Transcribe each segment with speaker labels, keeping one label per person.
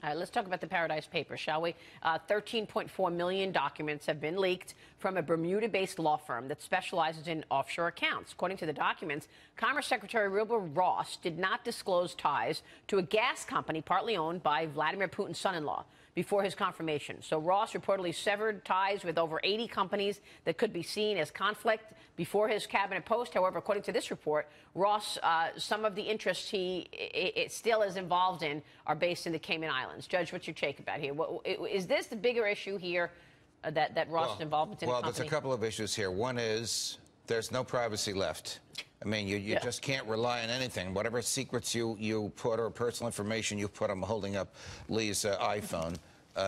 Speaker 1: All right, let's talk about the Paradise Papers, shall we? 13.4 million documents have been leaked from a Bermuda-based law firm that specializes in offshore accounts. According to the documents, Commerce Secretary Wilbur Ross did not disclose ties to a gas company partly owned by Vladimir Putin's son-in-law before his confirmation. So Ross reportedly severed ties with over 80 companies that could be seen as conflict before his cabinet post. However, according to this report, Ross, some of the interests he still is involved in are based in the Cayman Islands. Judge, what's your take about here? Is this the bigger issue here that Ross' involvement in the company?
Speaker 2: Well, there's a couple of issues here. One is there's no privacy left. I mean, you just can't rely on anything. Whatever secrets you put or personal information you put, I'm holding up Lee's iPhone,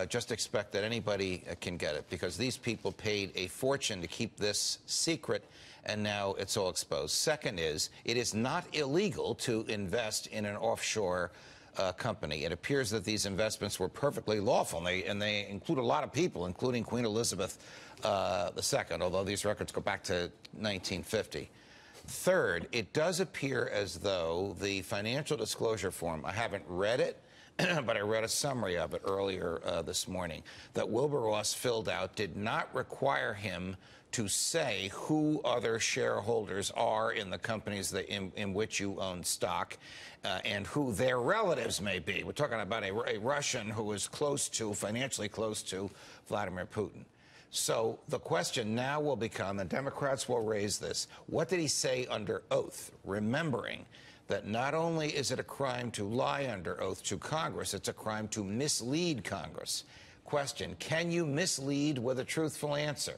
Speaker 2: just expect that anybody can get it, because these people paid a fortune to keep this secret, and now it's all exposed. Second is, it is not illegal to invest in an offshore company. It appears that these investments were perfectly lawful, and they include a lot of people, including Queen Elizabeth II, although these records go back to 1950. Third, it does appear as though the financial disclosure form, I haven't read it, but I read a summary of it earlier this morning, that Wilbur Ross filled out did not require him to say who other shareholders are in the companies in which you own stock and who their relatives may be. We're talking about a Russian who is financially close to Vladimir Putin. So the question now will become, and Democrats will raise this, what did he say under oath? Remembering that not only is it a crime to lie under oath to Congress, it's a crime to mislead Congress. Question, can you mislead with a truthful answer?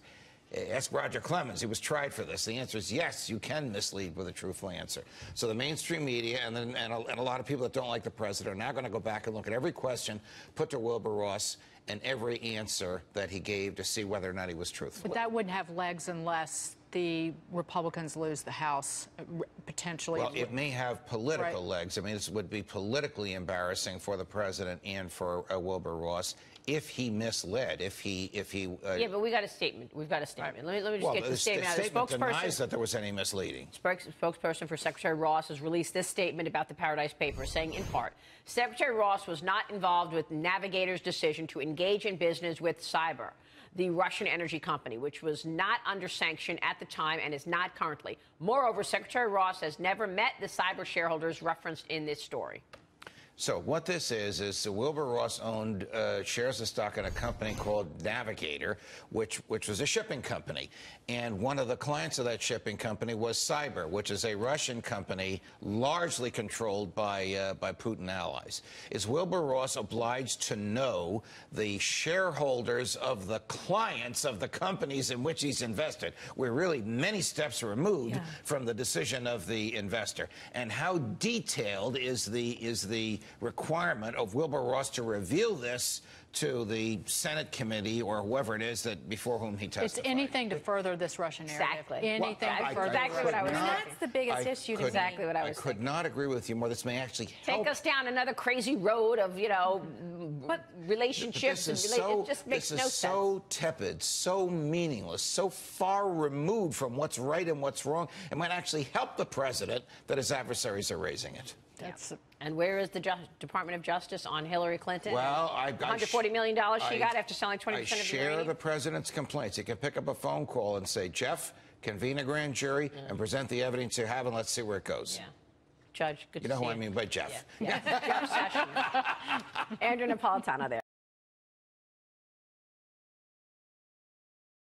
Speaker 2: Ask Roger Clemens. He was tried for this. The answer is yes, you can mislead with a truthful answer. So the mainstream media and a lot of people that don't like the president are now going to go back and look at every question put to Wilbur Ross and every answer that he gave to see whether or not he was truthful.
Speaker 3: But that wouldn't have legs unless the Republicans lose the House, potentially.
Speaker 2: Well, it may have political legs. I mean, this would be politically embarrassing for the president and for Wilbur Ross if he misled, if he
Speaker 1: yeah, but we got a statement. We've got a statement. Let me just get the statement out.
Speaker 2: The statement denies that there was any misleading.
Speaker 1: Spokesperson for Secretary Ross has released this statement about the Paradise Papers, saying, in part, Secretary Ross was not involved with Navigator's decision to engage in business with Cyber, the Russian energy company, which was not under sanction at the time and is not currently. Moreover, Secretary Ross has never met the Cyber shareholders referenced in this story.
Speaker 2: So what this is Wilbur Ross owned shares of stock in a company called Navigator, which was a shipping company. And one of the clients of that shipping company was Cyber, which is a Russian company largely controlled by Putin allies. Is Wilbur Ross obliged to know the shareholders of the clients of the companies in which he's invested? We're really many steps removed from the decision of the investor. And how detailed is the requirement of Wilbur Ross to reveal this to the Senate committee or whoever it is that before whom he testified?
Speaker 3: It's anything to further this Russian narrative.
Speaker 1: Exactly.
Speaker 3: Anything to further
Speaker 1: exactly what I was saying.
Speaker 4: That's the biggest issue.
Speaker 1: Exactly what I was
Speaker 2: saying. I could not agree with you more. This may actually help.
Speaker 1: Take us down another crazy road of, relationships. It just makes no sense.
Speaker 2: This is so tepid, so meaningless, so far removed from what's right and what's wrong. It might actually help the president that his adversaries are raising it.
Speaker 1: And where is the Department of Justice on Hillary Clinton?
Speaker 2: Well,
Speaker 1: $140 million she got after selling 20% of the
Speaker 2: I share the president's complaints. He can pick up a phone call and say, Jeff, convene a grand jury and present the evidence you have, and let's see where it goes.
Speaker 1: Yeah. Judge, good to see you.
Speaker 2: You know who I mean by Jeff.
Speaker 1: Yeah. Jeff Sessions. Andrew Napolitano there.